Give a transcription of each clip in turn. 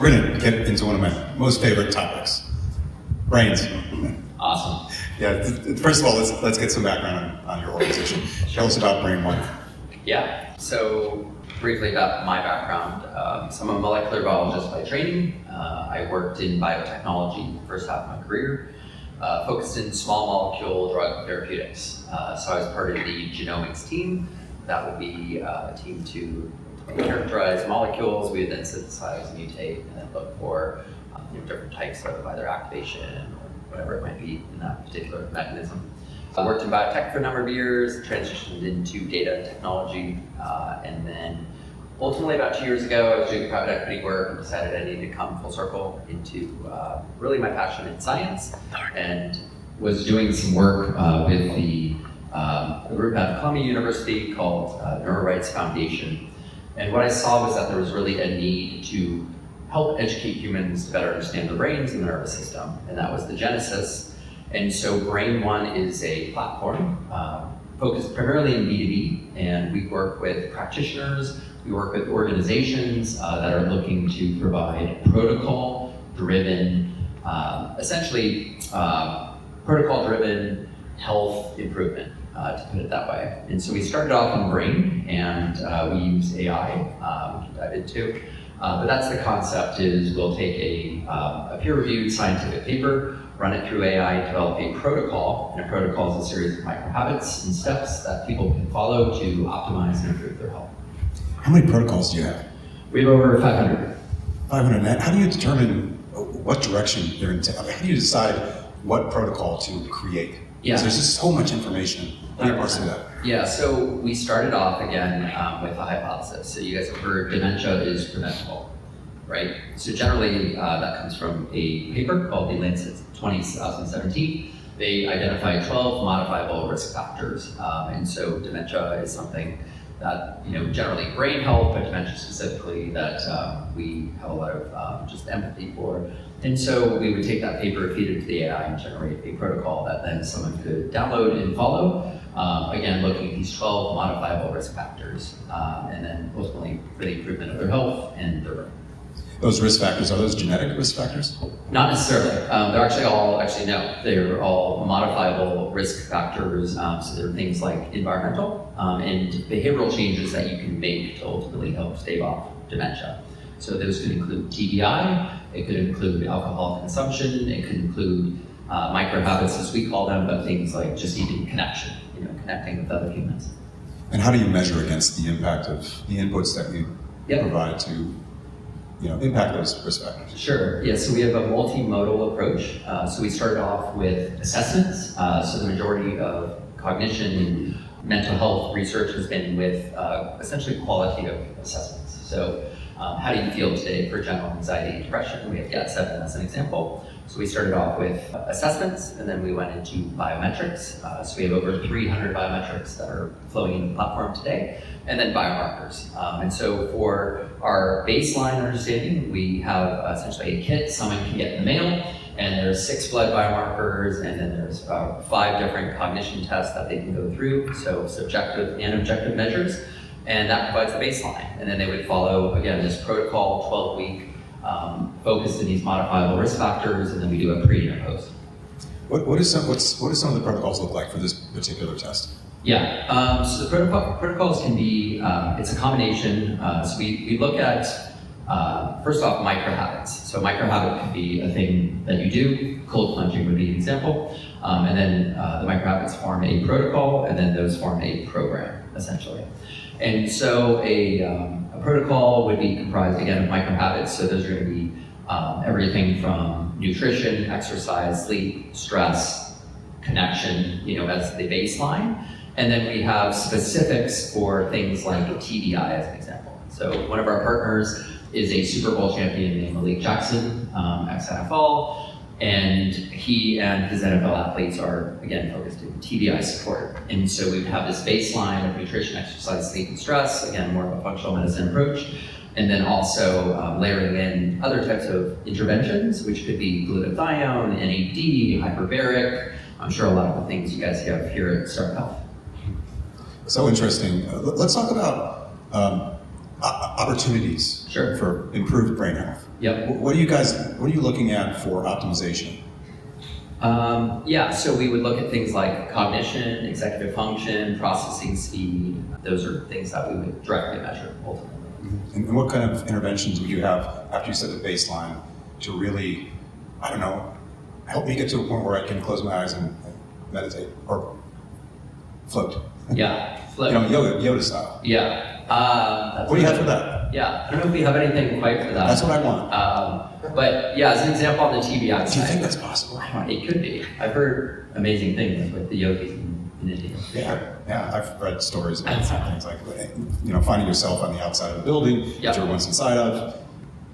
We're gonna get into one of my most favorite topics, brains. Awesome. Yeah, first of all, let's get some background on your organization. Tell us about Brain.One. Yeah, so briefly about my background. So I'm a molecular biologist by training. I worked in biotechnology the first half of my career, focused in small molecule drug therapeutics. So I was part of the genomics team. That would be a team to characterize molecules. We would then synthesize, mutate, and then look for different types of either activation or whatever it might be in that particular mechanism. I worked in biotech for a number of years, transitioned into data technology, and then ultimately about 2 years ago, I was doing private equity work and decided I needed to come full circle into really my passion in science, and was doing some work with the group at Columbia University called Neuroscience Foundation. And what I saw was that there was really a need to help educate humans to better understand their brains and the nervous system, and that was the genesis. And so Brain.One is a platform focused primarily in B2B, and we work with practitioners, we work with organizations that are looking to provide protocol-driven, essentially protocol-driven health improvement, to put it that way. And so we started off in Brain, and we use AI, which we'll dive into. But that's the concept, is we'll take a peer-reviewed scientific paper, run it through AI, develop a protocol, and a protocol is a series of micro-habits and steps that people can follow to optimize and improve their health. How many protocols do you have? We have over 500. 500. How do you determine what direction you're in? How do you decide what protocol to create? Yeah. Because there's just so much information. How do you parse through that? Yeah, so we started off again with a hypothesis. So you guys have heard dementia is preventable, right? So generally that comes from a paper called the Lancet 2017. They identified 12 modifiable risk factors. And so dementia is something that, generally brain health, but dementia specifically, that we have a lot of just empathy for. And so we would take that paper, feed it to the AI, and generate a protocol that then someone could download and follow. Again, looking at these 12 modifiable risk factors, and then ultimately for the improvement of their health and their brain. Those risk factors, are those genetic risk factors? Not necessarily. They're no. They're all modifiable risk factors. So they're things like environmental and behavioral changes that you can make to ultimately help stave off dementia. So those could include TBI, it could include alcohol consumption, it could include micro-habits as we call them, but things like just even connection, connecting with other humans. And how do you measure against the impact of the inputs that you provide to impact those risk factors? Sure, yeah, so we have a multimodal approach. So we started off with assessments. So the majority of cognition and mental health research has been with essentially qualitative assessments. So how do you feel today for general anxiety and depression? We have GAT-7 as an example. So we started off with assessments, and then we went into biometrics. So we have over 300 biometrics that are flowing into the platform today, and then biomarkers. And so for our baseline understanding, we have essentially a kit someone can get in the mail, and there's 6 blood biomarkers, and then there's 5 different cognition tests that they can go through, so subjective and objective measures, and that provides the baseline. And then they would follow, again, this protocol, 12-week, focused in these modifiable risk factors, and then we do a pre and a post. What do some of the protocols look like for this particular test? Yeah, so the protocols can be, it's a combination. So we look at, first off, micro-habits. So micro-habit could be a thing that you do, cold plunging would be an example, and then the micro-habits form a protocol, and then those form a program, essentially. And so a protocol would be comprised, again, of micro-habits. So those are going to be everything from nutrition, exercise, sleep, stress, connection, as the baseline. And then we have specifics for things like TBI as an example. So one of our partners is a Super Bowl champion named Malik Jackson, ex-NFL. And he and his NFL athletes are, again, focused in TBI support. And so we have this baseline of nutrition, exercise, sleep, and stress, again, more of a functional medicine approach. And then also layering in other types of interventions, which could be glutathione, NAD, hyperbaric. I'm sure a lot of the things you guys have here at Startup Health. So interesting. Let's talk about opportunities Sure. for improved brain health. Yep. What are you looking at for optimization? So we would look at things like cognition, executive function, processing speed. Those are things that we would directly measure ultimately. And what kind of interventions would you have after you set the baseline to really, I don't know, help me get to a point where I can close my eyes and meditate or float? Yeah, float. Yoda style. Yeah. What do you have for that? Yeah, I don't know if we have anything quite for that. That's what I want. But yeah, as an example on the TBI side. Do you think that's possible? It could be. I've heard amazing things with the yogis in India. Yeah, I've read stories about things like, finding yourself on the outside of a building that you were once inside of.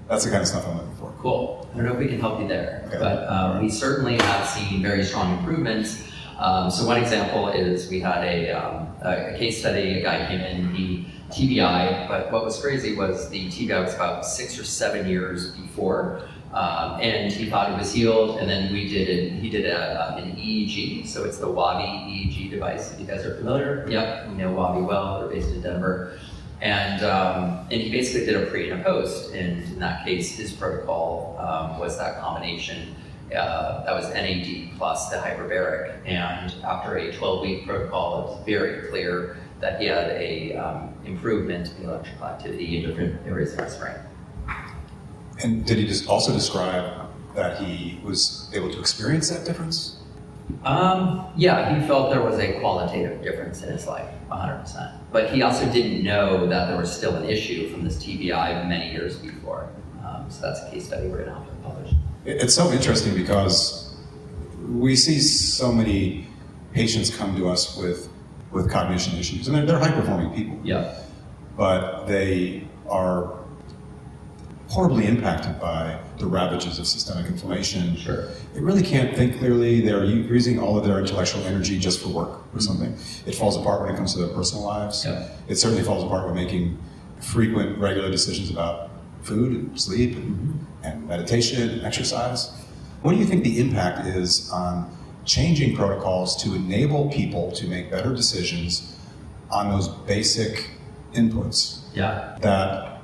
That's the kind of stuff I'm looking for. Cool. I don't know if we can help you there, okay. But we certainly have seen very strong improvements. So one example is we had a case study. A guy came in, he TBI, but what was crazy was the TBI was about 6 or 7 years before, and he thought it was healed. And then he did an EEG, so it's the Wabi EEG device. If you guys are familiar, yep, we know Wabi well. They're based in Denver, and he basically did a pre and a post. And in that case, his protocol was that combination. That was NAD plus the hyperbaric, and after a 12-week protocol, it was very clear that he had a improvement in electrical activity in different areas of his brain. And did he just also describe that he was able to experience that difference? Yeah, he felt there was a qualitative difference in his life, 100%. But he also didn't know that there was still an issue from this TBI many years before. So that's a case study we're going to have to publish. It's so interesting because we see so many patients come to us with cognition issues, and they're high-performing people. Yeah. But they are horribly impacted by the ravages of systemic inflammation. Sure. They really can't think clearly. They're using all of their intellectual energy just for work or something. It falls apart when it comes to their personal lives. Yeah. It certainly falls apart when making frequent, regular decisions about food and sleep and meditation and exercise. What do you think the impact is on changing protocols to enable people to make better decisions on those basic inputs? Yeah. That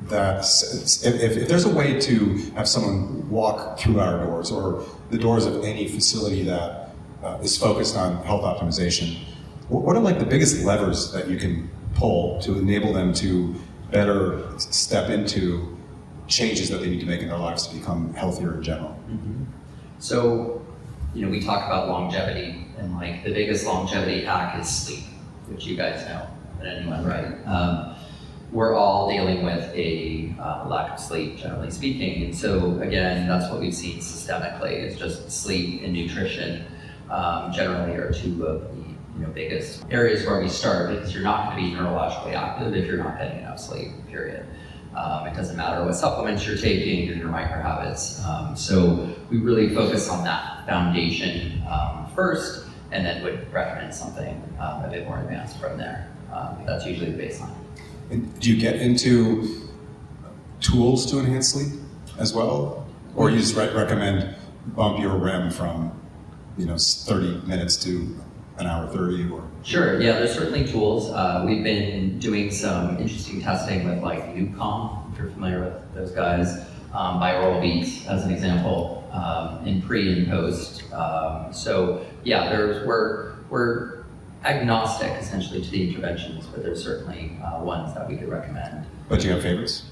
if there's a way to have someone walk through our doors or the doors of any facility that is focused on health optimization, what are like the biggest levers that you can pull to enable them to better step into changes that they need to make in their lives to become healthier in general? Mm-hmm. So, we talk about longevity, and like the biggest longevity hack is sleep, which you guys know, but anyone, right? We're all dealing with a lack of sleep, generally speaking, and so again, that's what we've seen systemically is just sleep and nutrition generally are two of the biggest areas where we start, because you're not going to be neurologically active if you're not getting enough sleep, period. It doesn't matter what supplements you're taking or your micro habits. So we really focus on that foundation first, and then would recommend something a bit more advanced from there. That's usually the baseline. And do you get into tools to enhance sleep as well? Or you just recommend bump your REM from 30 minutes to an hour 30? Or Sure, yeah, there's certainly tools. We've been doing some interesting testing with like Nucom, if you're familiar with those guys, binaural beats as an example, in pre and post. So yeah, we're agnostic essentially to the interventions, but there's certainly ones that we could recommend. But do you have favorites?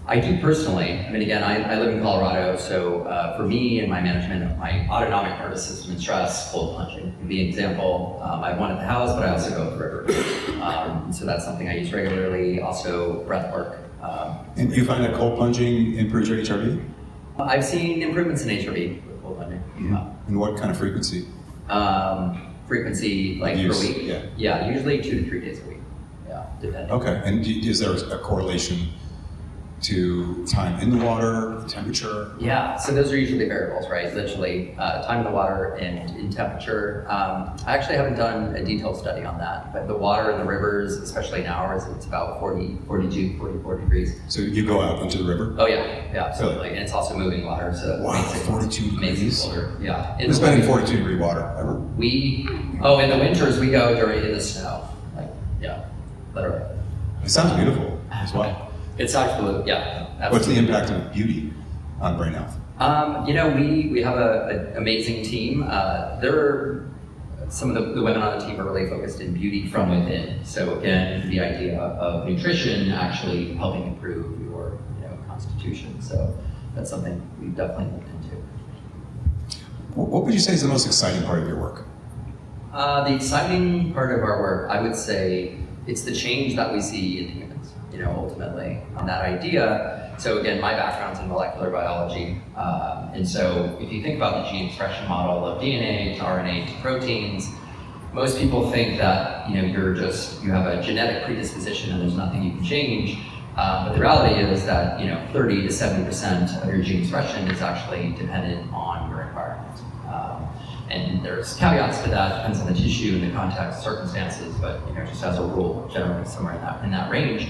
I do personally. I mean, again, I live in Colorado, so for me and my management of my autonomic nervous system and stress, cold plunging would be an example. I have one at the house, but I also go to the river. So that's something I use regularly. Also, breath work. And do you find that cold plunging improves your HRV? I've seen improvements in HRV with cold plunging. And what kind of frequency? Frequency, like Use, per week? Yeah, usually 2 to 3 days a week. Yeah, depending. Okay, and is there a correlation to time in the water, temperature? Yeah, so those are usually variables, right? Literally, time in the water and in temperature. I actually haven't done a detailed study on that, but the water in the rivers, especially in ours, it's about 42, 44 degrees. So you go out into the river? Oh yeah, absolutely. Really? And it's also moving water, so wow, 42 degrees? Colder. Yeah. Who's been in 42 degree water ever? In the winters we go in the snow, literally. It sounds beautiful as well. It's actually, yeah. Absolutely. What's the impact of beauty on brain health? We have an amazing team. Some of the women on the team are really focused in beauty from within. So again, the idea of nutrition actually helping improve your constitution. So that's something we've definitely looked into. What would you say is the most exciting part of your work? The exciting part of our work, I would say, it's the change that we see in humans, ultimately, on that idea. So again, my background's in molecular biology, and so if you think about the gene expression model of DNA to RNA to proteins, most people think that you have a genetic predisposition and there's nothing you can change. But the reality is that 30 to 70% of your gene expression is actually dependent on your environment. And there's caveats to that, depends on the tissue and the context, circumstances, but just as a rule, generally somewhere in that range.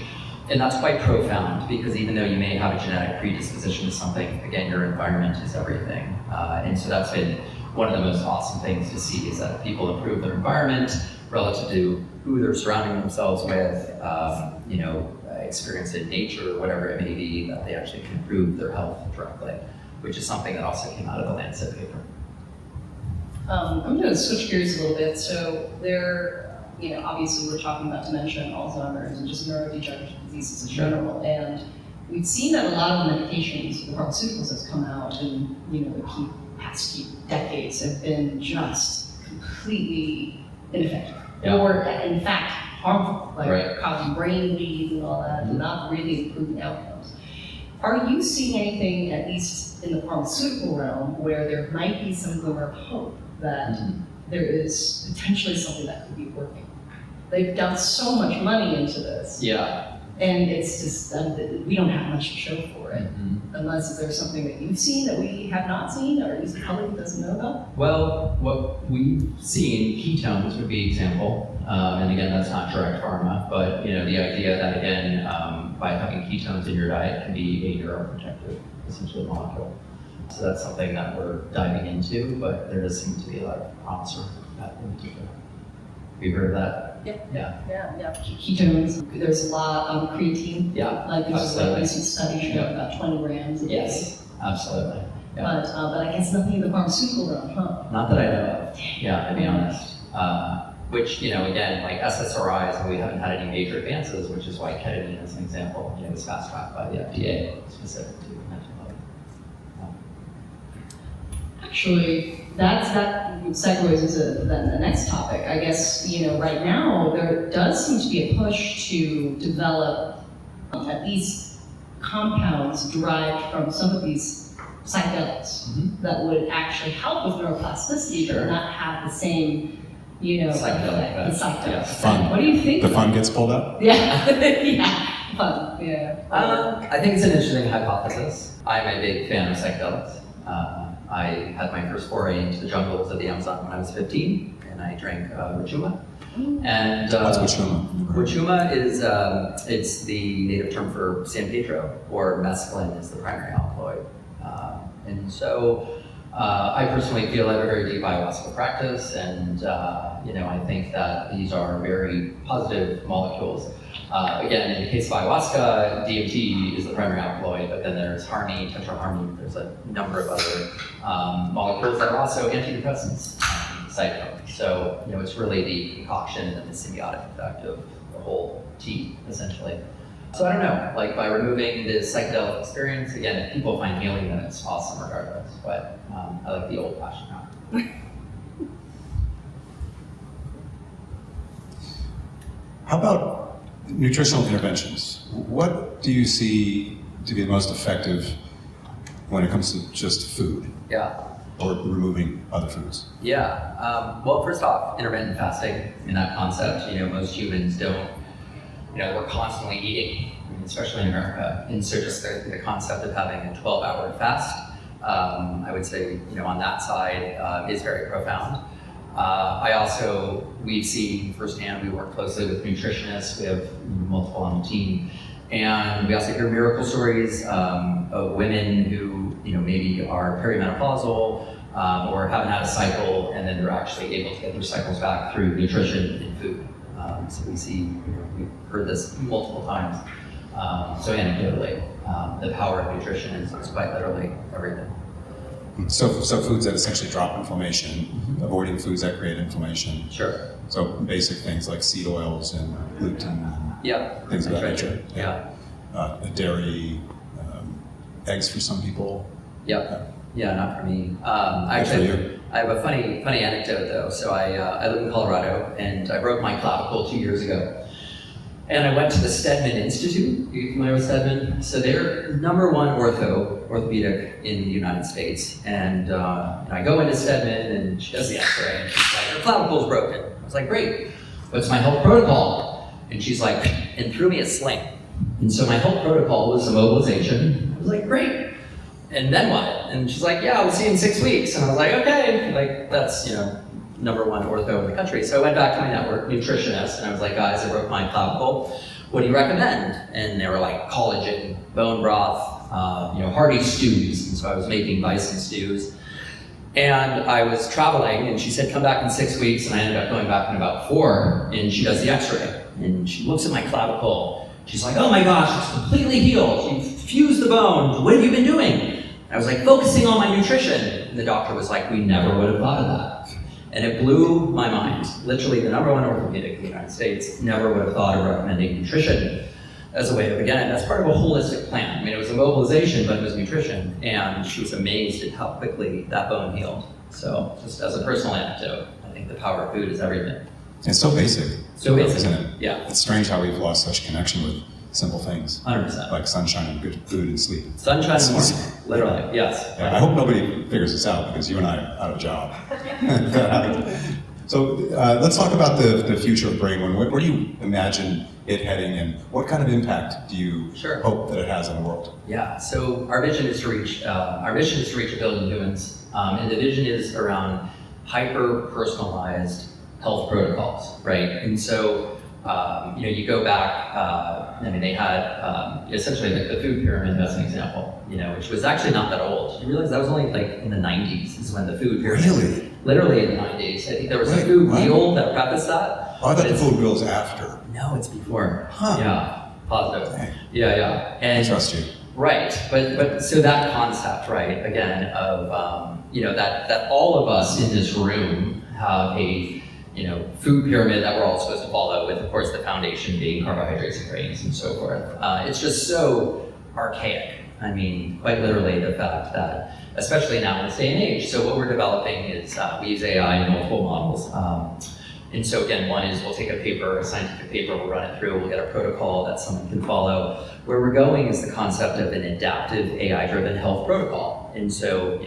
And that's quite profound, because even though you may have a genetic predisposition to something, again, your environment is everything. And so that's been one of the most awesome things to see, is that people improve their environment relative to who they're surrounding themselves with, experience in nature, whatever it may be, that they actually can improve their health directly, which is something that also came out of the Lancet paper. I'm going to switch gears a little bit. So obviously we're talking about dementia and Alzheimer's and just neurodegenerative diseases in general. And we've seen that a lot of the medications, the pharmaceuticals that's come out in the past decades have been just completely ineffective. Yeah. Or in fact, harmful, like right. causing brain bleed and all that, and not really improving outcomes. Are you seeing anything, at least in the pharmaceutical realm, where there might be some glimmer of hope that there is potentially something that could be working? They've dumped so much money into this. Yeah. And it's just, we don't have much to show for it, unless there's something that you've seen that we have not seen, or at least the public doesn't know about. Well, what we've seen, ketones would be an example, and again, that's not direct pharma, but the idea that again, by having ketones in your diet can be a neuroprotective, essentially, molecule. So that's something that we're diving into, but there does seem to be a lot of promise for that in particular. Have you heard of that? Yeah. Ketones, there's a lot of creatine. Yeah, Like there's a absolutely. recent study showing about 20 grams a day. Yes, absolutely. Yeah. But I guess nothing in the pharmaceutical realm, huh? Not that I know of, to be honest. Which, again, like SSRIs, we haven't had any major advances, which is why ketamine, as an example, was fast-tracked by the FDA, specific to mental health. Actually, that segues into the next topic. I guess, right now, there does seem to be a push to develop at least compounds derived from some of these psychedelics that would actually help with neuroplasticity, but not have the same Psychedelic effect. the psychedelic Yeah. effect. Fun. What do you think? The fun gets pulled up? Yeah, yeah, fun, yeah. I think it's an interesting hypothesis. I'm a big fan of psychedelics. I had my first foray into the jungles of the Amazon when I was 15, and I drank Wachuma. And What's Wachuma? Wachuma is it's the native term for San Pedro, or mescaline is the primary alkaloid. And so I personally feel I have a very deep ayahuasca practice, and I think that these are very positive molecules. Again, in the case of ayahuasca, DMT is the primary alkaloid, but then there's harmine, tetraharmine, there's a number of other molecules that are also antidepressants, psychedelics. So, it's really the concoction and the symbiotic effect of the whole tea, essentially. So I don't know, like by removing the psychedelic experience, again, if people find healing, then it's awesome regardless, but I like the old-fashioned route. How about nutritional interventions? What do you see to be the most effective when it comes to just food? Yeah. Or removing other foods? Yeah. Well, first off, intermittent fasting, in that concept, most humans don't, we're constantly eating, especially in America. And so just the concept of having a 12-hour fast, I would say, on that side is very profound. We've seen firsthand, we work closely with nutritionists, we have multiple on the team, and we also hear miracle stories of women who, maybe are perimenopausal or haven't had a cycle, and then they're actually able to get their cycles back through nutrition and food. So we've heard this multiple times. So anecdotally, the power of nutrition is quite literally everything. So foods that essentially drop inflammation, avoiding foods that create inflammation. Sure. So basic things like seed oils and gluten and things of that nature. Dairy, eggs for some people. Yep. Yeah, not for me. Actually, I have a funny anecdote though. So I live in Colorado, and I broke my clavicle 2 years ago. And I went to the Stedman Institute. Are you familiar with Stedman? So they're number one orthopedic in the United States. And I go into Stedman, and she does the x-ray, and she's like, your clavicle's broken. I was like, great. What's my health protocol? And she's like, and threw me a sling. And so my health protocol was immobilization. I was like, great. And then what? And she's like, yeah, we'll see you in 6 weeks. And I was like, okay. Like, that's, number one ortho in the country. So I went back to my network nutritionist, and I was like, guys, I broke my clavicle. What do you recommend? And they were like, collagen, bone broth, hearty stews. And so I was making bison stews. And I was traveling, and she said, come back in 6 weeks. And I ended up going back in about 4, and she does the x-ray. And she looks at my clavicle. She's like, oh my gosh, it's completely healed. You've fused the bone. What have you been doing? And I was like, focusing on my nutrition. And the doctor was like, we never would have thought of that. And it blew my mind. Literally, the number one orthopedic in the United States never would have thought of recommending nutrition as a way of, again, that's part of a holistic plan. I mean, it was immobilization, but it was nutrition. And she was amazed at how quickly that bone healed. So just as a personal anecdote, I think the power of food is everything. It's so basic. So basic. Isn't it? Yeah. It's strange how we've lost such connection with simple things. 100%. Like sunshine and good food and sleep. Sunshine and morning. Literally, yes. Yeah, I hope nobody figures this out, because you and I are out of job. So let's talk about the future of Brain.One. Where do you imagine it heading, and what kind of impact do you hope that it has on the world? Yeah, so our vision is to reach a billion humans, and the vision is around hyper-personalized health protocols, right? And so you go back, they had essentially the food pyramid as an example, which was actually not that old. You realize that was only like in the 90s is when the food pyramid. Really? Literally in the 90s. I think there was a food wheel that prefaced that. Oh, I thought the food wheel's after. No, it's before. Huh. Yeah, positive. Okay. Yeah. And I trust you. Right, but so that concept, right, again, of that all of us in this room have a food pyramid that we're all supposed to follow, with, of course, the foundation being carbohydrates and grains and so forth. It's just so archaic. I mean, quite literally, the fact that, especially now in this day and age, so what we're developing is we use AI in multiple models. And so again, one is we'll take a scientific paper, we'll run it through, we'll get a protocol that someone can follow. Where we're going is the concept of an adaptive AI-driven health protocol. And so,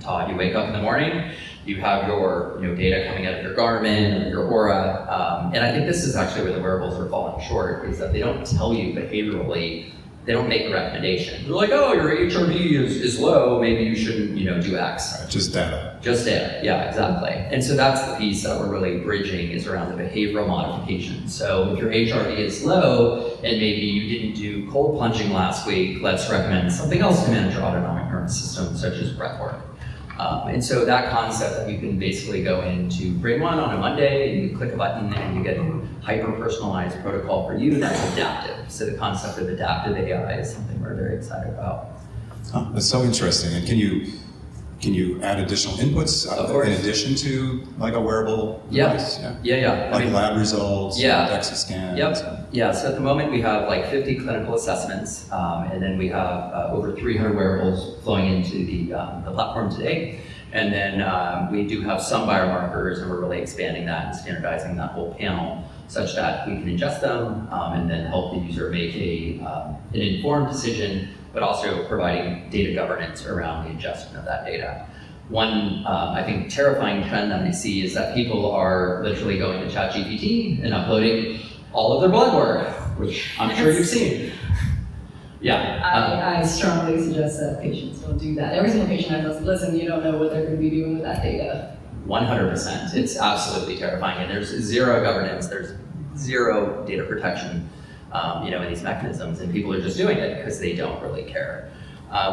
Todd, you wake up in the morning, you have your data coming out of your Garmin or your Aura, and I think this is actually where the wearables are falling short, is that they don't tell you behaviorally, they don't make a recommendation. They're like, oh, your HRV is low, maybe you shouldn't do X. Right, just data. Just data, yeah, exactly. And so that's the piece that we're really bridging, is around the behavioral modification. So if your HRV is low and maybe you didn't do cold plunging last week, let's recommend something else to manage your autonomic nervous system, such as breath work. And so that concept that you can basically go into Brain.One on a Monday, and you click a button and you get a hyper-personalized protocol for you that's adaptive. So the concept of adaptive AI is something we're very excited about. Oh, that's so interesting. And can you add additional inputs in addition to like a wearable device? Yeah. Like lab results, DEXA scans? Yep. Yeah, so at the moment we have like 50 clinical assessments, and then we have over 300 wearables flowing into the platform today. And then we do have some biomarkers, and we're really expanding that and standardizing that whole panel such that we can ingest them and then help the user make an informed decision, but also providing data governance around the ingestion of that data. One, I think, terrifying trend that I see is that people are literally going to ChatGPT and uploading all of their blood work, which I'm sure you've seen. Yeah. I strongly suggest that patients don't do that. Every single patient I know says, listen, you don't know what they're going to be doing with that data. 100%. It's absolutely terrifying, and there's zero governance, there's zero data protection, in these mechanisms, and people are just doing it because they don't really care.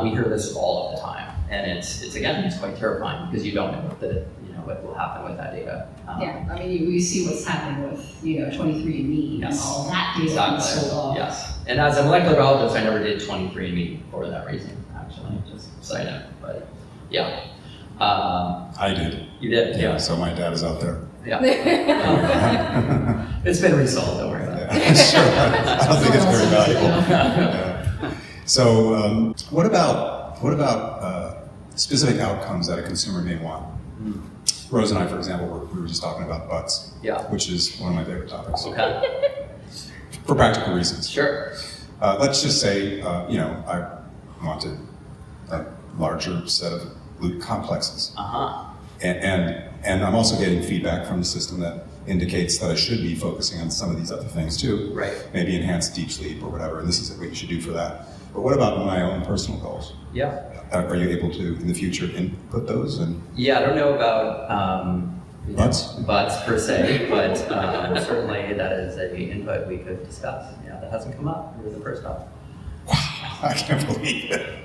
We hear this all of the time, and it's quite terrifying because you don't know what what will happen with that data. Yeah, I mean, we see what's happening with, 23andMe and Yes. all that data being Exactly. sold off. Yes. And as a molecular biologist, I never did 23andMe for that reason, actually, just side note. But yeah. I did. You did? Yeah, so my dad is out there. Yeah. It's been resold, don't worry about it. Yeah, sure. I don't think it's very valuable. Yeah. So, what about specific outcomes that a consumer may want? Rose and I, for example, we were just talking about butts, which is one of my favorite topics. Okay. For practical reasons. Sure. Let's just say, I wanted a larger set of glute complexes. Uh-huh. And I'm also getting feedback from the system that indicates that I should be focusing on some of these other things too. Right. Maybe enhanced deep sleep or whatever, and this is what you should do for that. But what about my own personal goals? Yeah. Are you able to, in the future, input those? Yeah, I don't know about Butts per se, but certainly that is an input we could discuss. Yeah, that hasn't come up. It was the first up. I can't believe it.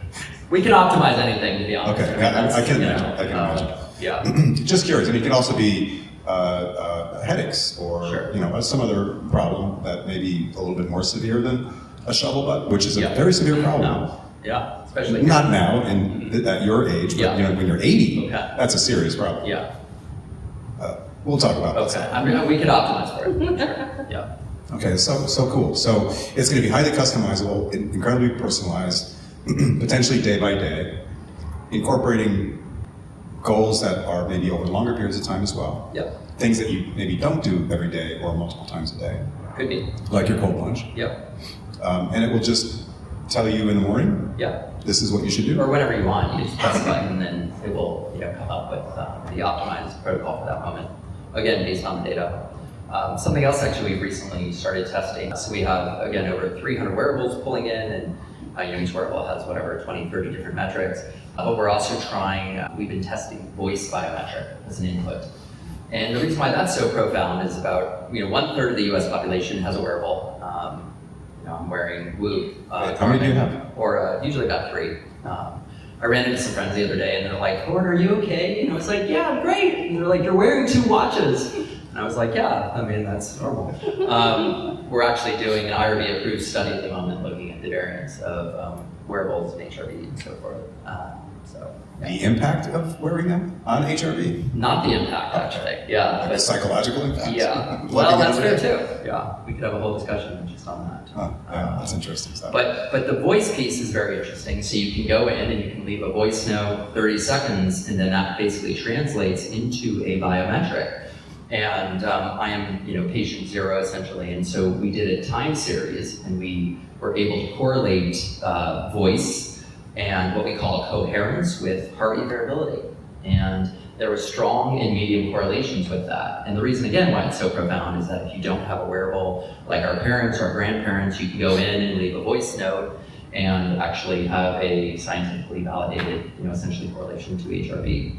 We can optimize anything, to be honest. Okay, I can imagine. Yeah. Just curious. I mean, it could also be headaches or Sure. Some other problem that may be a little bit more severe than a shovel butt, which is a Yeah. very severe problem. No. Yeah, especially Not now, at your age, but Yeah. when you're 80, Okay. that's a serious problem. Yeah. We'll talk about that. Okay. I mean, we could optimize for it. Sure. Yeah. Okay, so cool. So it's going to be highly customizable, incredibly personalized, potentially day by day, incorporating goals that are maybe over longer periods of time as well. Yep. Things that you maybe don't do every day or multiple times a day, Could be. like your cold plunge. Yep. And it will just tell you in the morning, Yep. this is what you should do. Or whenever you want, you just press a button and then it will come up with the optimized protocol for that moment. Again, based on the data. Something else actually we've recently started testing. So we have, again, over 300 wearables pulling in, and each wearable has 20, 30 different metrics. But we're also we've been testing voice biometric as an input. And the reason why that's so profound is about 1/3 of the US population has a wearable. I'm wearing Whoop. How many do you have? Or usually about 3. I ran into some friends the other day and they're like, "Thoryn, are you okay?" And I was like, "Yeah, I'm great." And they're like, "You're wearing 2 watches." And I was like, "Yeah, I mean, that's normal." We're actually doing an IRB-approved study at the moment looking at the variants of wearables and HRV and so forth. The impact of wearing them on HRV? Not the impact, actually. Yeah. Like a psychological impact? Yeah. Well, that's fair too. Yeah. We could have a whole discussion just on that. Oh, yeah, that's interesting stuff. But the voice piece is very interesting. So you can go in and you can leave a voice note 30 seconds, and then that basically translates into a biometric. And I am, patient 0 essentially. And so we did a time series, and we were able to correlate voice and what we call coherence with heart rate variability. And there were strong and medium correlations with that. And the reason, again, why it's so profound is that if you don't have a wearable, like our parents or our grandparents, you can go in and leave a voice note and actually have a scientifically validated, essentially correlation to HRV.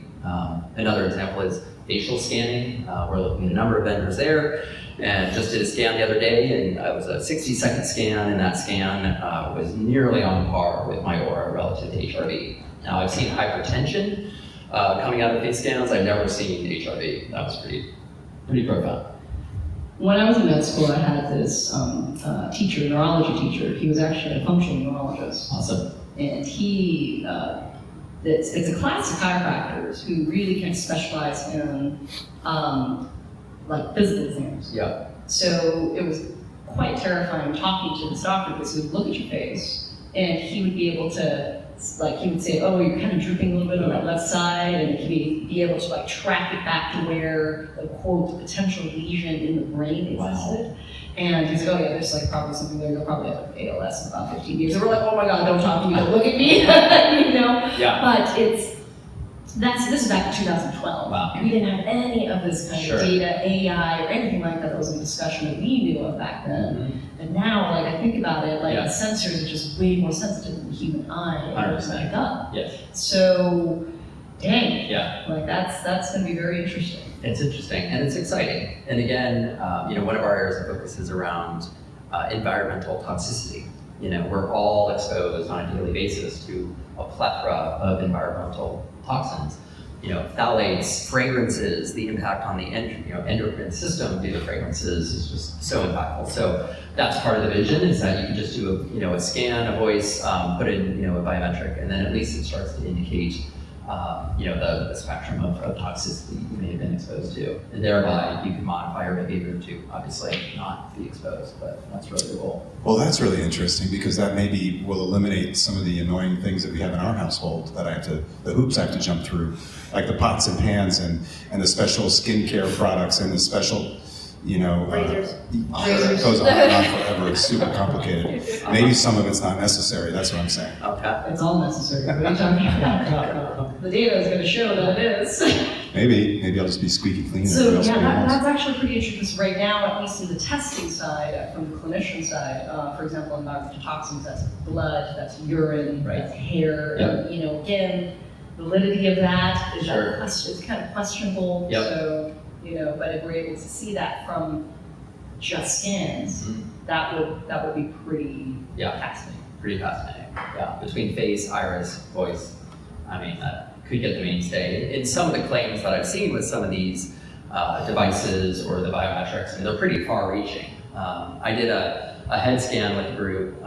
Another example is facial scanning. We're looking at a number of vendors there, and just did a scan the other day, and it was a 60-second scan, and that scan was nearly on par with my aura relative to HRV. Now, I've seen hypertension coming out of face scans. I've never seen HRV. That was pretty profound. When I was in med school, I had this teacher, neurology teacher. He was actually a functional neurologist. Awesome. And he, it's a class of chiropractors who really can specialize in like physical exams. Yeah. So it was quite terrifying talking to this doctor because he would look at your face and he would be able to, he would say, "Oh, you're kind of drooping a little bit on that left side," and he'd be able to track it back to where the quote potential lesion in the brain existed. Wow. And he's like, "Oh yeah, there's probably something there. You'll probably have ALS in about 15 years." And we're like, "Oh my God, don't talk to me, don't look at me," Yeah. But this is back in 2012. Wow. We didn't have any of this kind Sure. of data, AI, or anything like that was in discussion that we knew of back then. Mm-hmm. And now, I think about it, Yeah. the sensors are just way more sensitive than the human eye and everything like that. Yes. So, dang. Yeah. That's going to be very interesting. It's interesting and it's exciting. And again, one of our areas of focus is around environmental toxicity. We're all exposed on a daily basis to a plethora of environmental toxins. phthalates, fragrances, the impact on the endocrine system due to fragrances is just so impactful. So that's part of the vision, is that you can just do a scan, a voice, put in a biometric, and then at least it starts to indicate the spectrum of toxicity you may have been exposed to, and thereby you can modify your behavior to obviously not be exposed. But that's really the goal. Well, that's really interesting, because that maybe will eliminate some of the annoying things that we have in our household the hoops I have to jump through, like the pots and pans and the special skincare products and the special, Razors. It goes on and on forever. It's super complicated. Maybe some of it's not necessary. That's what I'm saying. Okay. It's all necessary. What are you talking about? The data is going to show that it is. Maybe I'll just be squeaky clean. So Everybody else will be that's actually pretty interesting, because right now, at least in the testing side, from the clinician side, for example, in environmental toxins, that's blood, that's urine, Right. that's hair. Yep. Again, validity of that is Sure. it's kind of questionable. Yep. So but if we're able to see that from just scans, that would be pretty fascinating. Pretty fascinating. Yeah, between face, iris, voice. I mean, that could get the mainstay. In some of the claims that I've seen with some of these devices or the biometrics, they're pretty far-reaching. I did a head scan with a group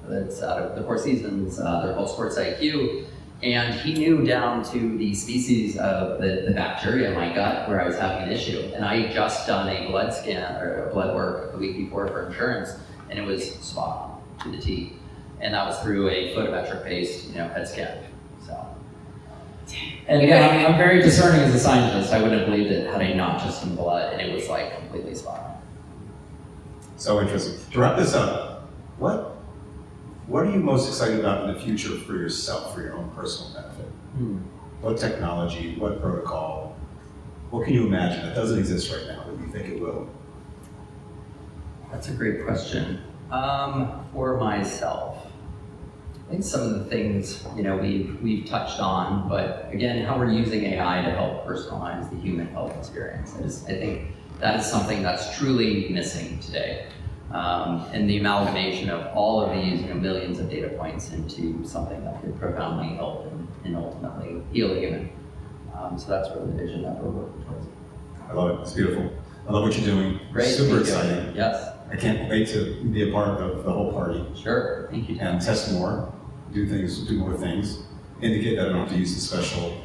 that's out of the Four Seasons. They're called Sports IQ. And he knew down to the species of the bacteria in my gut where I was having an issue. And I had just done a blood scan or blood work the week before for insurance, and it was spot on to the T. And that was through a photometric-based, head scan. So, and again, I'm very discerning as a scientist. I wouldn't have believed it had I not just done blood, and it was like completely spot on. So interesting. To wrap this up, what are you most excited about in the future for yourself, for your own personal benefit? What technology, what protocol, what can you imagine that doesn't exist right now that you think it will? That's a great question. For myself, I think some of the things we've touched on, but again, how we're using AI to help personalize the human health experience. I think that is something that's truly missing today. And the amalgamation of all of these millions of data points into something that could profoundly help and ultimately heal a human. So that's really the vision that we're working towards. I love it. It's beautiful. I love what you're doing. Great. Super Thank you. exciting. Yes. I can't wait to be a part of the whole party Sure. Thank you, Todd. and test more, do more things, indicate that I don't have to use the special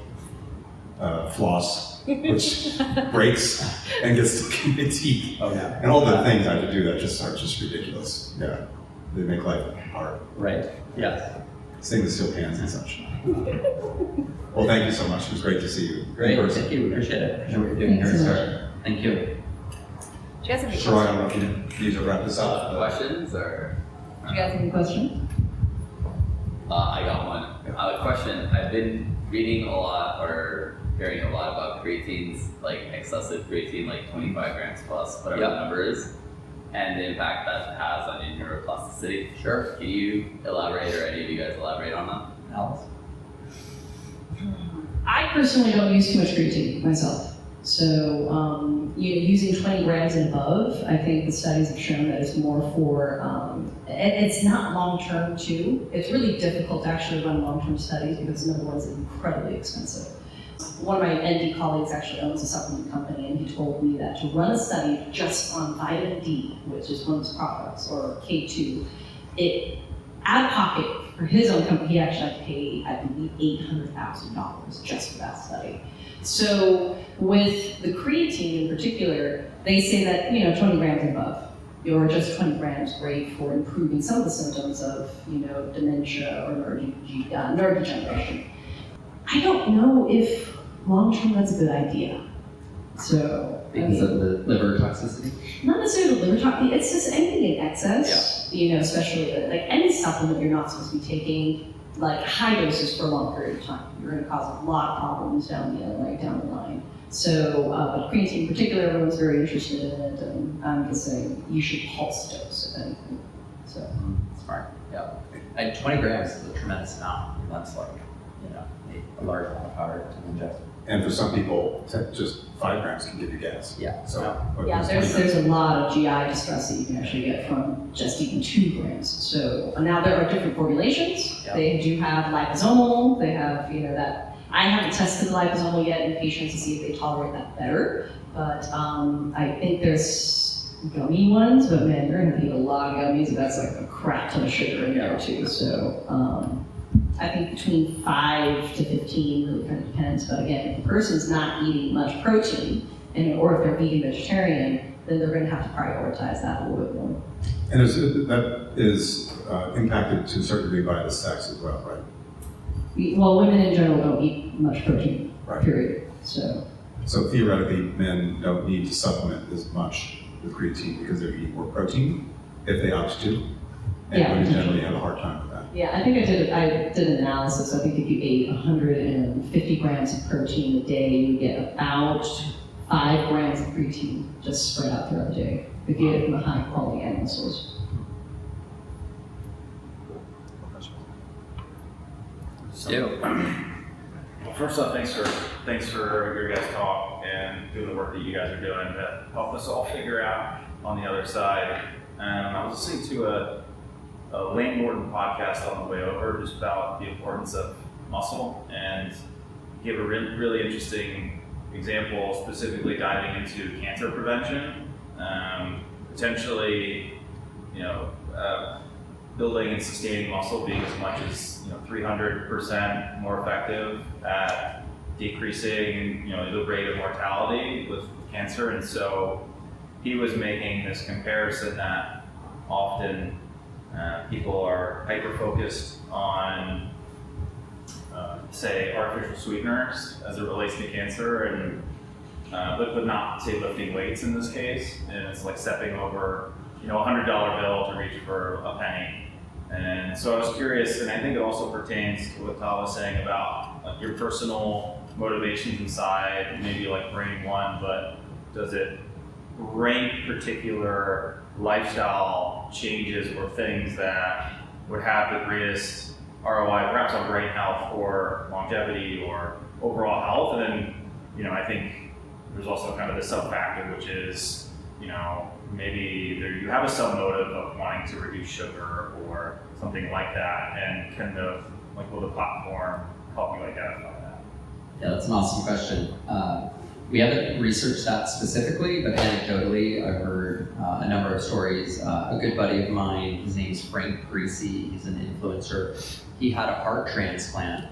floss, which breaks and gets stuck in the teeth. Oh, yeah. And all the things I have to do that are just ridiculous. Yeah. They make life hard. Right. Yes. Stainless steel pans and such. Well, thank you so much. It was great to see you. Great. Thank you. Appreciate it. Appreciate what you're doing Thanks here. so Sir. Thank you. Do you guys have any Sure, I questions? don't know if you need to wrap this up. Questions or? Do you guys have any questions? I got one. Question. I've been reading a lot or hearing a lot about creatines, like excessive creatine, like 25 grams plus, whatever the number is, and the impact that it has on your neuroplasticity. Sure. Can you elaborate, or any of you guys elaborate on that? Alice? I personally don't use too much creatine myself. So using 20 grams and above, I think the studies have shown that it's more for, and it's not long-term too. It's really difficult to actually run long-term studies because number one, it's incredibly expensive. One of my ND colleagues actually owns a supplement company, and he told me that to run a study just on vitamin D, which is one of his products, or K2, out of pocket for his own company, he actually had to pay, I believe, $800,000 just for that study. So with the creatine in particular, they say that 20 grams and above, or just 20 grams, great for improving some of the symptoms of dementia or neurodegeneration. I don't know if long-term that's a good idea. So Because of the liver toxicity? not necessarily the liver toxicity, it's just anything in excess, especially like any supplement you're not supposed to be taking, like high doses for a long period of time. You're going to cause a lot of problems down the line. So, but creatine in particular, everyone's very interested in it, and I'm just saying you should pulse dose if anything. So. Smart. Yeah. And 20 grams is a tremendous amount. That's like, a large amount of powder to ingest. And for some people, just 5 grams can give you gas. Yeah. So, but Yeah, it's there's a lot of GI distress that you can actually get from just even 2 grams. So now there are different formulations. Yeah. They do have liposomal. They have that I haven't tested the liposomal yet in patients to see if they tolerate that better, but I think there's gummy ones, but man, you're gonna eat a lot of gummies, and that's like a crap ton of sugar in there too. So I think between 5 to 15 really kind of depends. But again, if the person's not eating much protein, or if they're vegan vegetarian, then they're going to have to prioritize that a little bit more. And that is impacted to a certain degree by the sex as well, right? Well, women in general don't eat much protein, Right. period. So theoretically, men don't need to supplement as much with creatine because they're eating more protein if they opt to. And Yeah. women generally have a hard time with that. yeah, I think I did an analysis. I think if you ate 150 grams of protein a day, you get about 5 grams of creatine just spread out throughout the day if you eat it from a high quality animal source. Stu. Well, first off, thanks for your guys' talk and doing the work that you guys are doing to help us all figure out on the other side. I was listening to a Lane Norton podcast on the way over, just about the importance of muscle, and gave a really interesting example, specifically diving into cancer prevention, potentially, building and sustaining muscle being as much as 300% more effective at decreasing the rate of mortality with cancer. And so he was making this comparison that often people are hyper-focused on say artificial sweeteners as it relates to cancer, and but not say lifting weights in this case. And it's like stepping over $100 bill to reach for a penny. And so I was curious, and I think it also pertains to what Todd was saying about like your personal motivations inside, maybe like Brain.One, but does it rank particular lifestyle changes or things that would have the greatest ROI, perhaps on brain health or longevity or overall health? And then, I think there's also kind of the sub factor, which is, maybe you have a sub motive of wanting to reduce sugar or something like that, and will the platform help you identify that? Yeah, that's an awesome question. We haven't researched that specifically, but anecdotally, I've heard a number of stories. A good buddy of mine, his name's Frank Greasy, he's an influencer. He had a heart transplant,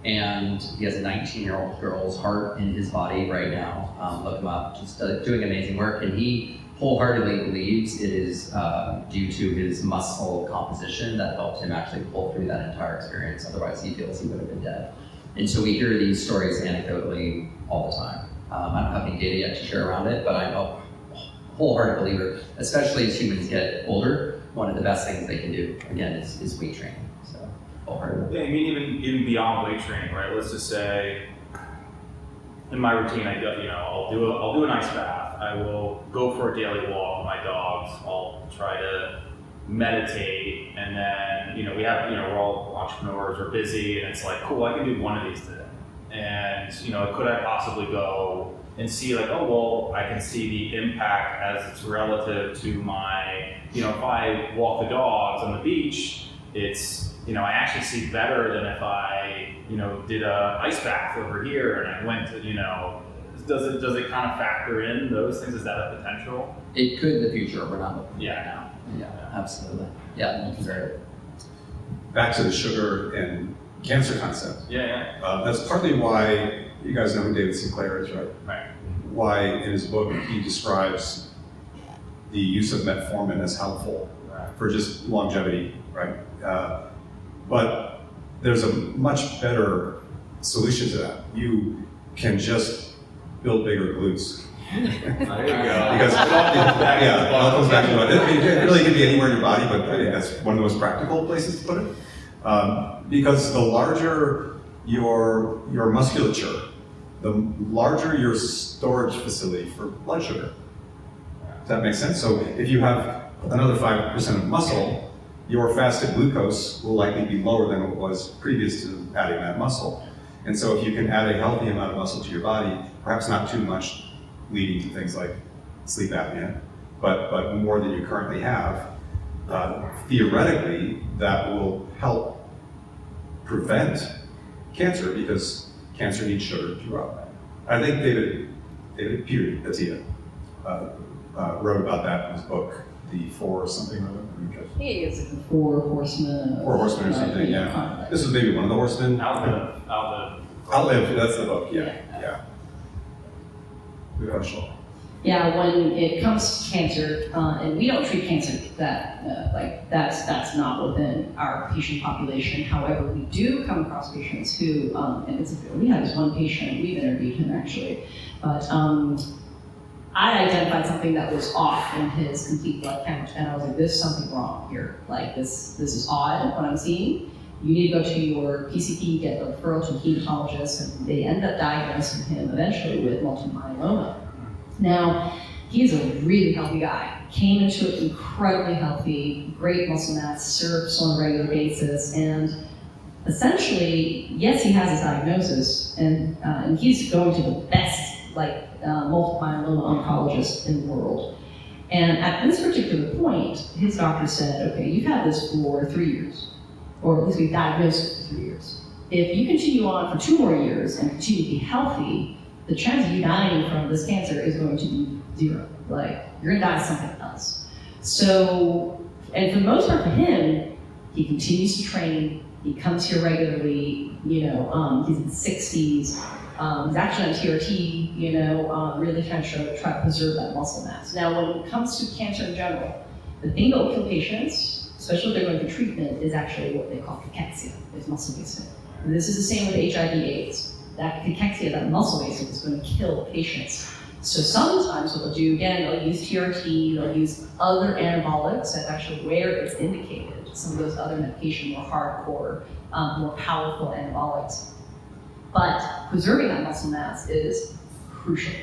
and he has a 19-year-old girl's heart in his body right now. Look him up, just doing amazing work. And he wholeheartedly believes it is due to his muscle composition that helped him actually pull through that entire experience. Otherwise, he feels he would have been dead. And so we hear these stories anecdotally all the time. I don't have any data yet to share around it, but I'm a wholehearted believer, especially as humans get older, one of the best things they can do, again, is weight training. So, wholeheartedly. Yeah, I mean, even beyond weight training, right? Let's just say, in my routine, I'll do an ice bath. I will go for a daily walk with my dogs. I'll try to meditate, and then we're all entrepreneurs, we're busy, and it's like, cool, I can do one of these today. And could I possibly go and see like, oh well, I can see the impact as it's relative to my, if I walk the dogs on the beach, it's I actually see better than if I did a ice bath over here and I went to does it kind of factor in those things? Is that a potential? It could in the future, we're not looking at it Yeah. now. Yeah, absolutely. Yeah, very. Back to the sugar and cancer concept. Yeah. That's partly why you guys know who David Sinclair is, right? Right. Why in his book he describes the use of metformin as helpful for just longevity, right? But there's a much better solution to that. You can just build bigger glutes. There you go. Because it all comes back to it. It really can be anywhere in your body, but I think that's one of the most practical places to put it. Because the larger your musculature, the larger your storage facility for blood sugar. Does that make sense? So if you have another 5% of muscle, your fasted glucose will likely be lower than it was previous to adding that muscle. And so if you can add a healthy amount of muscle to your body, perhaps not too much, leading to things like sleep apnea, but more than you currently have, theoretically that will help prevent cancer, because cancer needs sugar throughout. I think David Peter Attia wrote about that in his book, The Four something or other. He is like the Four Horsemen. Four Horsemen or something, yeah. This was maybe one of the horsemen. Outlive, that's the book, yeah. Good question. Yeah, when it comes to cancer, and we don't treat cancer that's not within our patient population. However, we do come across patients who, we have this one patient, we've interviewed him actually, but I identified something that was off in his complete blood count, and I was like, there's something wrong here. Like this is odd what I'm seeing. You need to go to your PCP, get a referral to a hematologist, and they end up diagnosing him eventually with multiple myeloma. Now, he's a really healthy guy. Came into it incredibly healthy, great muscle mass, serves on a regular basis, and essentially, yes, he has his diagnosis, and he's going to the best multiple myeloma oncologist in the world. And at this particular point, his doctor said, okay, you've had this for 3 years, or at least we diagnosed it for 3 years. If you continue on for 2 more years and continue to be healthy, the chance of you dying from this cancer is going to be 0. You're gonna die of something else. So, and for the most part for him, he continues to train, he comes here regularly, he's in his 60s, he's actually on TRT, really trying to preserve that muscle mass. Now, when it comes to cancer in general, the thing that will kill patients, especially if they're going through treatment, is actually what they call cachexia, is muscle wasting. And this is the same with HIV/AIDS. That cachexia, that muscle wasting, is going to kill patients. So sometimes what they'll do, again, they'll use TRT, they'll use other anabolics. That's actually where it's indicated. Some of those other medication, more hardcore, more powerful anabolics. But preserving that muscle mass is crucial.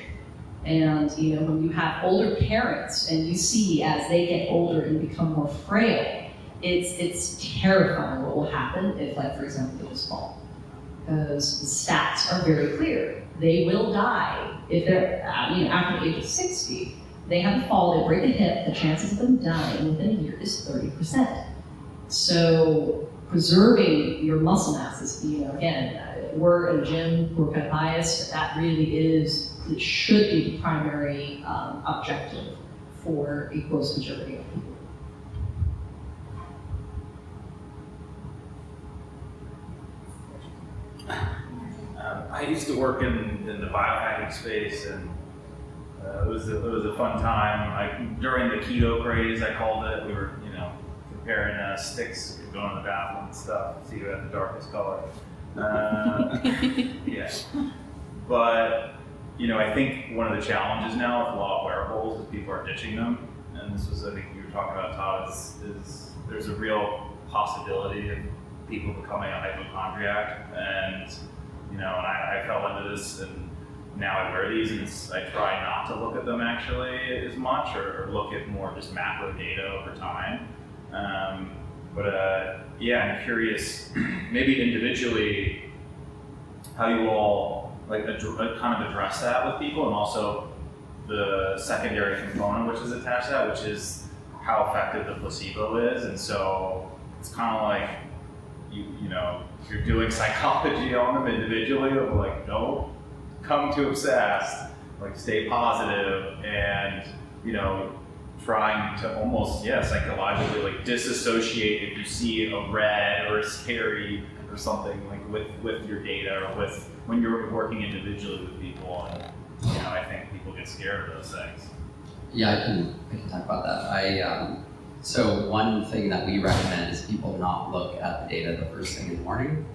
And when you have older parents and you see as they get older and become more frail, it's terrifying what will happen if, for example, they just fall. Because the stats are very clear. They will die if they're, after the age of 60, they have a fall, they break a hip, the chances of them dying within a year is 30%. So preserving your muscle mass is, again, we're in a gym, we're kind of biased, but that really it should be the primary objective for a gross majority of people. I used to work in the biohacking space, and it was a fun time. During the keto craze, I called it. We were comparing sticks, going to the bathroom and stuff, see who had the darkest color. Yeah, but I think one of the challenges now with a lot of wearables is people are ditching them, and this was, I think, you were talking about, Todd, is there's a real possibility of people becoming a hypochondriac, and I fell into this, and now I wear these, and I try not to look at them actually as much, or look at more just macro data over time. I'm curious, maybe individually, how you all kind of address that with people, and also the secondary component which is attached to that, which is how effective the placebo is. And so it's kind of like you're doing psychology on them individually of don't come too obsessed, stay positive, and trying to almost psychologically disassociate if you see a red or a scary or something with your data, or with when you're working individually with people. And I think people get scared of those things. Yeah, I can talk about that. So one thing that we recommend is people not look at the data the first thing in the morning,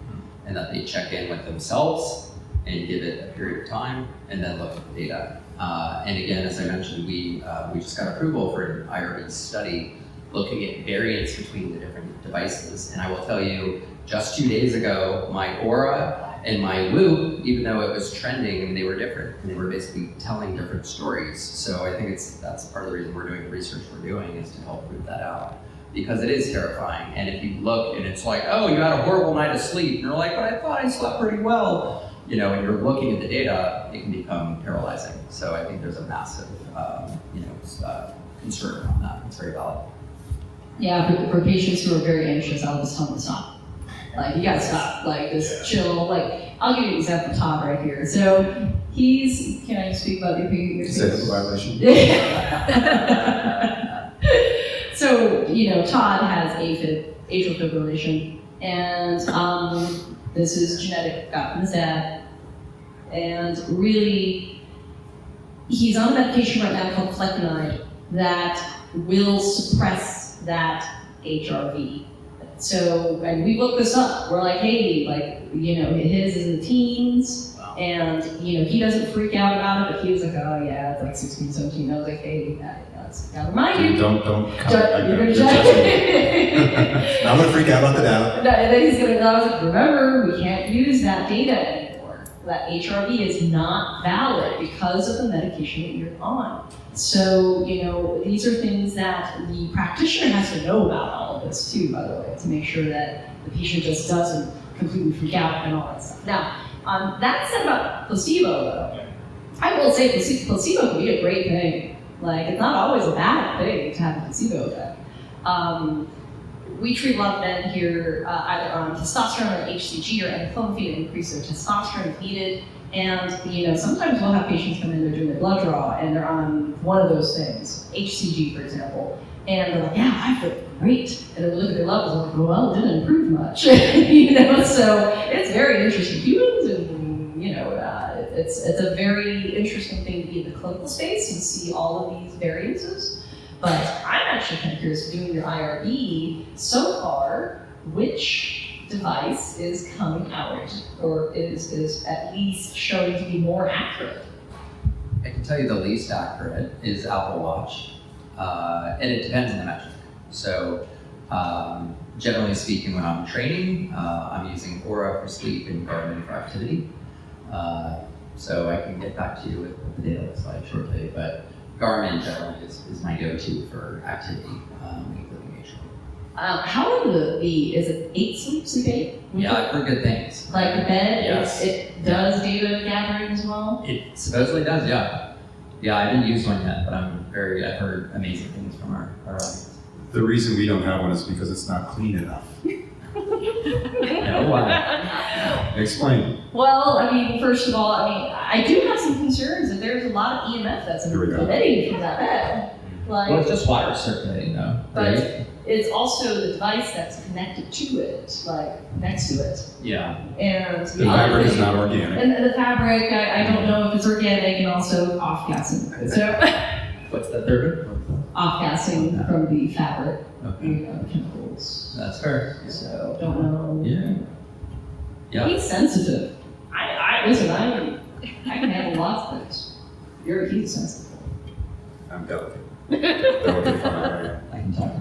and that they check in with themselves and give it a period of time, and then look at the data. And again, as I mentioned, we just got approval for an IRB study looking at variance between the different devices. And I will tell you, just 2 days ago, my Aura and my Whoop, even though it was trending, they were different, and they were basically telling different stories. So I think that's part of the reason we're doing the research we're doing, is to help prove that out. Because it is terrifying, and if you look and it's oh, you had a horrible night of sleep, and you're but I thought I slept pretty well. And you're looking at the data, it can become paralyzing. So I think there's a massive, concern around that. It's very valid. Yeah, for patients who are very anxious, I'll just tell them to stop. Like, you gotta stop. Like, just chill. Like, I'll give you an example of Todd right here. So, can I speak about your Second violation. So, Todd has AFib, atrial fibrillation, and this is genetic, got from his dad. And really, he's on a medication right now called flecainide that will suppress that HRV. So, and we looked this up. We're like, hey, his is in the teens, and he doesn't freak out about it, but he was like, oh yeah, it's like 16, 17. I was like, hey, gotta remind you. Don't come You're gonna judge me. I'm gonna freak out about the data. And then I was like, remember, we can't use that data anymore. That HRV is not valid because of the medication that you're on. So, these are things that the practitioner has to know about all of this too, by the way, to make sure that the patient just doesn't completely freak out and all that stuff. Now, that said about placebo, though, I will say placebo can be a great thing. Like, it's not always a bad thing to have a placebo effect. We treat a lot of men here either on testosterone or HCG or endothelin to increase their testosterone if needed. And sometimes we'll have patients come in, they're doing their blood draw, and they're on one of those things, HCG for example, and they're like, yeah, I feel great. And then we look at their levels and we're like, well, it didn't improve much. So it's very interesting. Humans, and it's a very interesting thing to be in the clinical space and see all of these variances. But I'm actually kind of curious, doing your IRB so far, which device is coming out or is at least showing to be more accurate? I can tell you the least accurate is Apple Watch, and it depends on the metric. So generally speaking, when I'm training, I'm using Aura for sleep and Garmin for activity. So I can get back to you with the data slide shortly, but Garmin generally is my go-to for activity, including HRV. How are is it 8 sleep 8? Yeah, I've heard good things. Like the bed, Yes. it does data gathering as well? It supposedly does, yeah. Yeah, I didn't use one yet, but I've heard amazing things from our audience. The reason we don't have one is because it's not clean enough. No, why? Explain. Well, first of all, I do have some concerns that there's a lot of EMF that's Here we go. emitting from that bed. Like, Well, it's just water circulating though, but right? it's also the device that's connected to it, like next to it. Yeah. And The fabric is not organic. And the fabric, I don't know if it's organic and also off-gassing. So, What's the third one? off-gassing from the fabric, Okay. chemicals. That's fair. So, don't know. Yeah. He's sensitive. Listen, I can handle lots of things. He's sensitive. I'm delicate. Delicate fine, right? I can talk.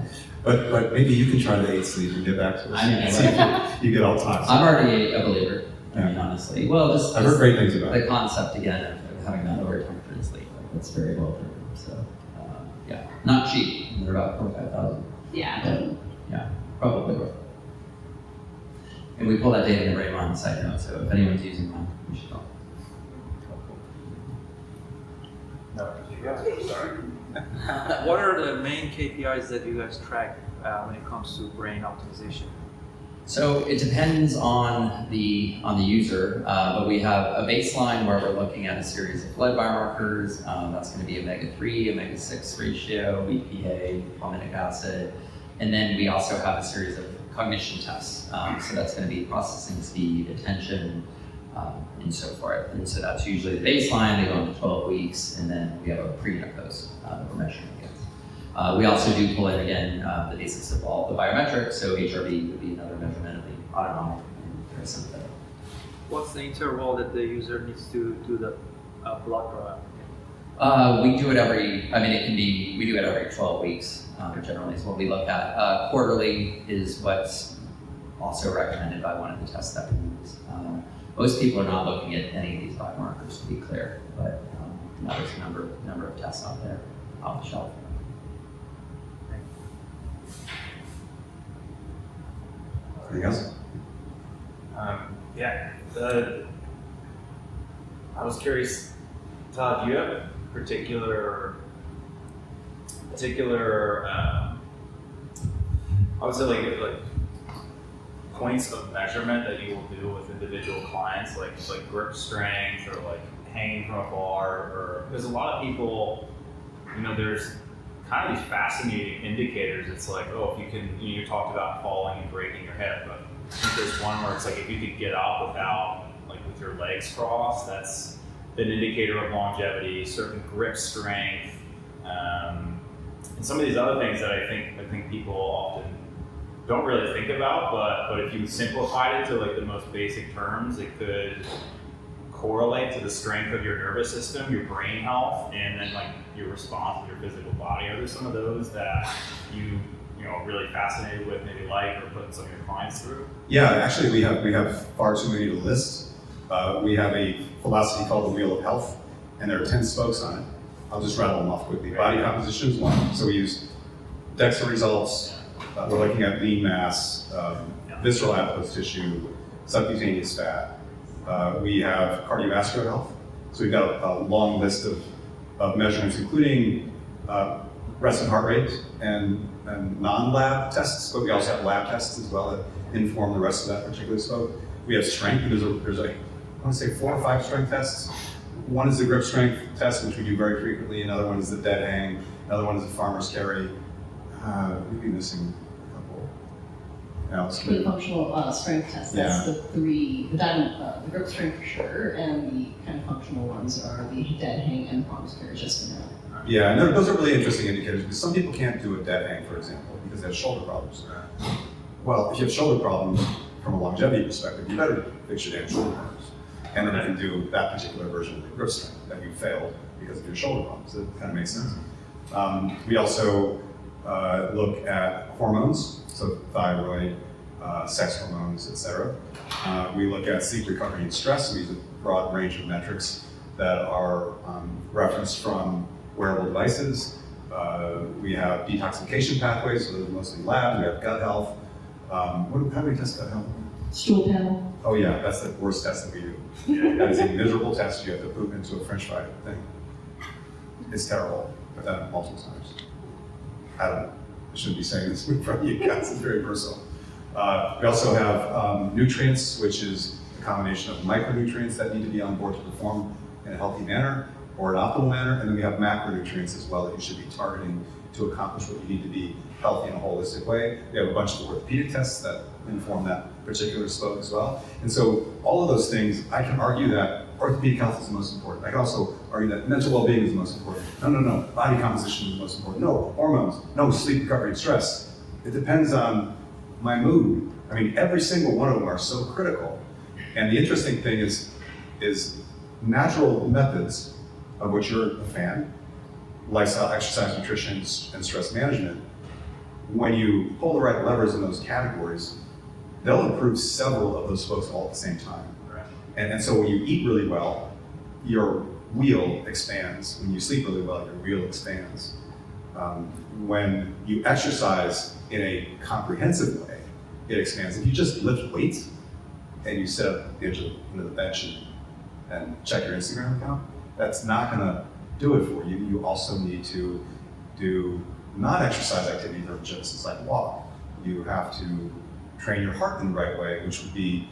But maybe you can try the 8 sleep and get back to us. I mean, See if you get all toxic. I'm already a believer. I mean, honestly. Well, just I've heard great things about the it. concept again of having that lower temperature in sleep. Like, that's very well proven. So, yeah, not cheap. They're about 45,000. Yeah. Probably worth it. And we pull that data in the Brain.One site note, so if anyone's using one, we should talk. No, sorry. What are the main KPIs that you guys track when it comes to brain optimization? So it depends on the user, but we have a baseline where we're looking at a series of blood biomarkers. That's going to be omega-3, omega-6 ratio, EPA, palmitic acid, and then we also have a series of cognition tests. So that's going to be processing speed, attention, and so forth. And so that's usually the baseline. They go into 12 weeks, and then we have a pre and a post that we're measuring against. We also do pull in, again, the basics of all the biometrics, so HRV would be another measurement of the autonomic and parasympathetic. What's the interval that the user needs to do the blood draw? We do it we do it every 12 weeks, generally is what we look at. Quarterly is what's also recommended by one of the tests that we use. Most people are not looking at any of these biomarkers, to be clear, but there's a number of tests out there off the shelf. Anything else? I was curious, Todd, do you have a particular I would say like points of measurement that you will do with individual clients, like grip strength or like hanging from a bar, or because a lot of people, there's kind of these fascinating indicators. It's like, oh, if you can, you talked about falling and breaking your hip, but I think there's one where it's like if you could get up without, like with your legs crossed, that's an indicator of longevity, certain grip strength, and some of these other things that I think people often don't really think about, but if you simplified it to like the most basic terms, it could correlate to the strength of your nervous system, your brain health, and then like your response to your physical body. Are there some of those that you really fascinated with, maybe like, or putting some of your clients through? Yeah, actually we have far too many to list. We have a philosophy called the Wheel of Health, and there are 10 spokes on it. I'll just rattle them off quickly. Body composition is one, so we use DEXA results. We're looking at lean mass, visceral adipose tissue, subcutaneous fat. We have cardiovascular health. So we've got a long list of measurements, including rest and heart rate and non-lab tests, but we also have lab tests as well that inform the rest of that particular spoke. We have strength. There's I want to say 4 or 5 strength tests. One is the grip strength test, which we do very frequently. Another one is the dead hang. Another one is the farmer's carry. We'd be missing a couple. Else, For the functional strength test, that's the three, the grip strength for sure, and the kind of functional ones are the dead hang and farmer's carry, just for now. Yeah, and those are really interesting indicators because some people can't do a dead hang, for example, because they have shoulder problems. Well, if you have shoulder problems from a longevity perspective, you better fix your damn shoulder problems. And then you can do that particular version of the grip strength that you failed because of your shoulder problems. It kind of makes sense. We also look at hormones, so thyroid, sex hormones, etc. We look at sleep recovery and stress. We use a broad range of metrics that are referenced from wearable devices. We have detoxification pathways, so those are mostly lab. We have gut health. How do we test gut health? Stool panel. Oh yeah, that's the worst test that we do. That is a miserable test. You have to poop into a French fry thing. It's terrible. I've done it multiple times. I shouldn't be saying this in front of you guys. It's very personal. We also have nutrients, which is a combination of micronutrients that need to be on board to perform in a healthy manner or an optimal manner, and then we have macronutrients as well that you should be targeting to accomplish what you need to be healthy in a holistic way. We have a bunch of orthopedic tests that inform that particular spoke as well. And so all of those things, I can argue that orthopedic health is the most important. I can also argue that mental well-being is the most important. No. Body composition is the most important. No, hormones. No, sleep, recovery, and stress. It depends on my mood. I mean, every single one of them are so critical. And the interesting thing is natural methods of which you're a fan, lifestyle, exercise, nutrition, and stress management, when you pull the right levers in those categories, they'll improve several of those spokes all at the same time. Right. And so when you eat really well, your wheel expands. When you sleep really well, your wheel expands. When you exercise in a comprehensive way, it expands. If you just lift weights and you sit up the edge of the bench and check your Instagram account, that's not going to do it for you. You also need to do non-exercise activities that are just like walk. You have to train your heart in the right way, which would be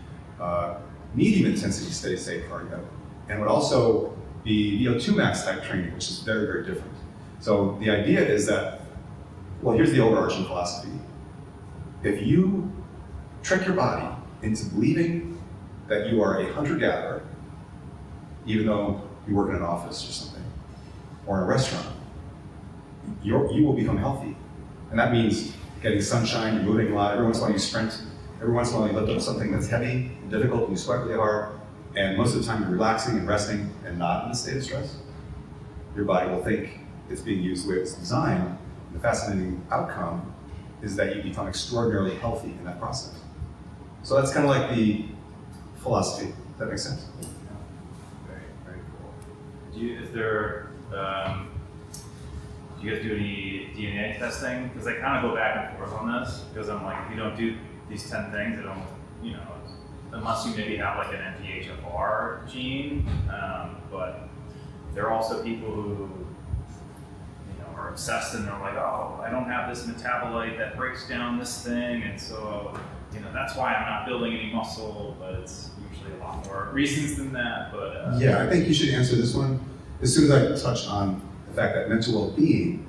medium intensity steady state cardio, and would also be VO2 max type training, which is very, very different. So the idea is that, well, here's the overarching philosophy. If you trick your body into believing that you are a hunter-gatherer, even though you work in an office or something, or in a restaurant, you will become healthy. And that means getting sunshine, you're moving a lot, every once in a while you sprint, every once in a while you lift up something that's heavy and difficult, and you sweat really hard, and most of the time you're relaxing and resting and not in a state of stress. Your body will think it's being used the way it's designed. And the fascinating outcome is that you become extraordinarily healthy in that process. So that's kind of like the philosophy. Does that make sense? Very, very cool. Do you guys do any DNA testing? Because I kind of go back and forth on this, because I'm like, if you don't do these 10 things, it almost, unless you maybe have like an MTHFR gene, but there are also people who, are obsessed and they're like, oh, I don't have this metabolite that breaks down this thing, and so that's why I'm not building any muscle. But it's usually a lot more reasons than that. But Yeah, I think you should answer this one as soon as I touch on the fact that mental well-being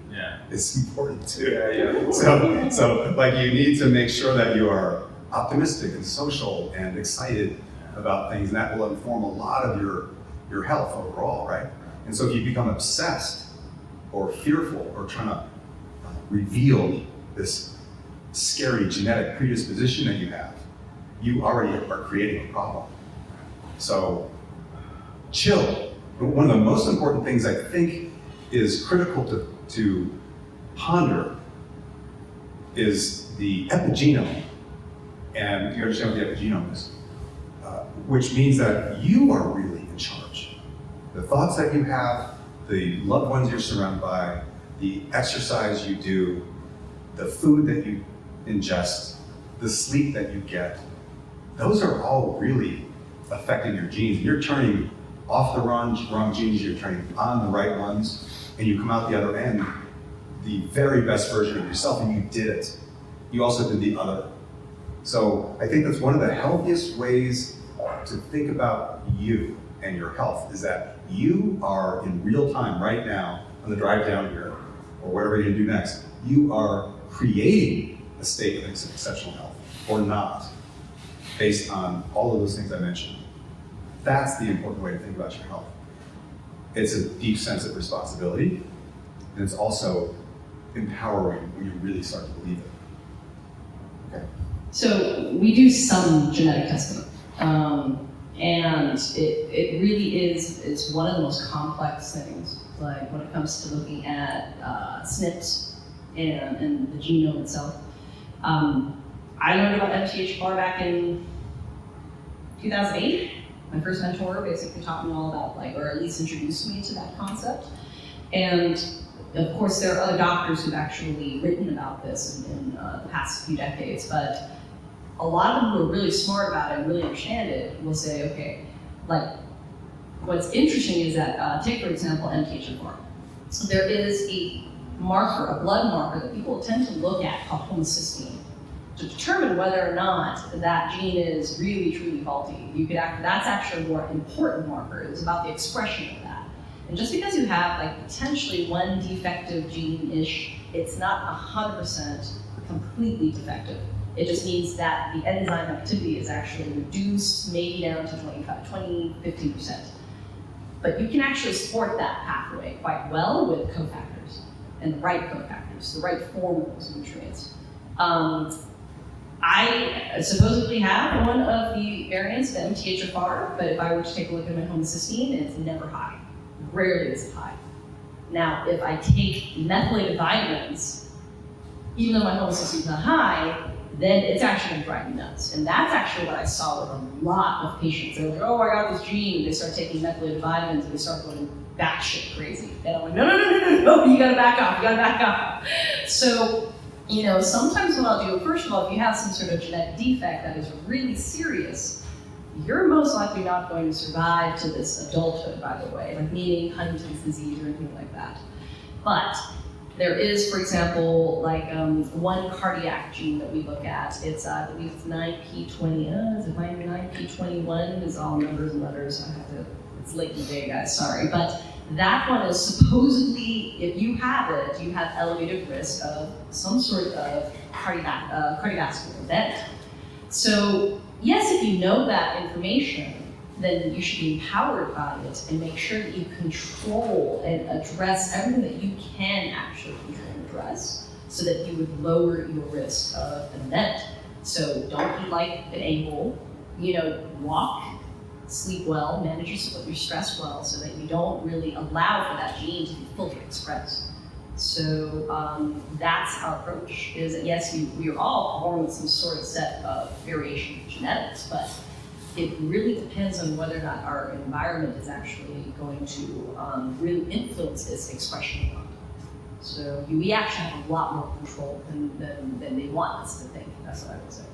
is important too. Yeah. So like you need to make sure that you are optimistic and social and excited about things, and that will inform a lot of your health overall, right? And so if you become obsessed or fearful or trying to reveal this scary genetic predisposition that you have, you already are creating a problem. So chill. One of the most important things I think is critical to ponder is the epigenome. And you understand what the epigenome is, which means that you are really in charge. The thoughts that you have, the loved ones you're surrounded by, the exercise you do, the food that you ingest, the sleep that you get, those are all really affecting your genes. You're turning off the wrong genes, you're turning on the right ones, and you come out the other end the very best version of yourself, and you did it. You also did the other. So I think that's one of the healthiest ways to think about you and your health, is that you are in real time right now on the drive down here, or whatever you're gonna do next, you are creating a state of exceptional health, or not, based on all of those things I mentioned. That's the important way to think about your health. It's a deep sense of responsibility, and it's also empowering when you really start to believe it. Okay. So we do some genetic testing, and it really is one of the most complex things. Like when it comes to looking at SNPs and the genome itself. I learned about MTHFR back in 2008. My first mentor basically taught me all about, or at least introduced me to that concept. And of course, there are other doctors who've actually written about this in the past few decades, but a lot of them who are really smart about it and really understand it will say, okay, what's interesting is that, take for example, MTHFR. There is a marker, a blood marker that people tend to look at called homocysteine to determine whether or not that gene is really, truly faulty. That's actually a more important marker. It's about the expression of that. And just because you have potentially one defective gene-ish, it's not 100% completely defective. It just means that the enzyme activity is actually reduced, maybe down to 15%. But you can actually support that pathway quite well with cofactors, and the right cofactors, the right form of those nutrients. I supposedly have one of the variants, the MTHFR, but if I were to take a look at my homocysteine, it's never high. Rarely is it high. Now, if I take methylated vitamins, even though my homocysteine is not high, then it's actually going to drive me nuts. And that's actually what I saw with a lot of patients. They're like, oh, I got this gene. They start taking methylated vitamins and they start going batshit crazy. And I'm like, no, you gotta back off, So, sometimes what I'll do, first of all, if you have some sort of genetic defect that is really serious, you're most likely not going to survive to this adulthood, by the way, meaning Huntington's disease or anything like that. But there is, for example, one cardiac gene that we look at. It's, I believe it's 9p20, is it 9p21? It's all numbers and letters. It's late in the day, guys, sorry. But that one is supposedly, if you have it, you have elevated risk of some sort of cardiovascular event. So, yes, if you know that information, then you should be empowered by it and make sure that you control and address everything that you can actually control and address so that you would lower your risk of an event. So don't eat like an a-hole, walk, sleep well, manage your stress well so that you don't really allow for that gene to be fully expressed. So that's our approach, is that yes, we are all born with some sort of set of variation in genetics, but it really depends on whether or not our environment is actually going to really influence this expression. So we actually have a lot more control than they want us to think. That's what I would say.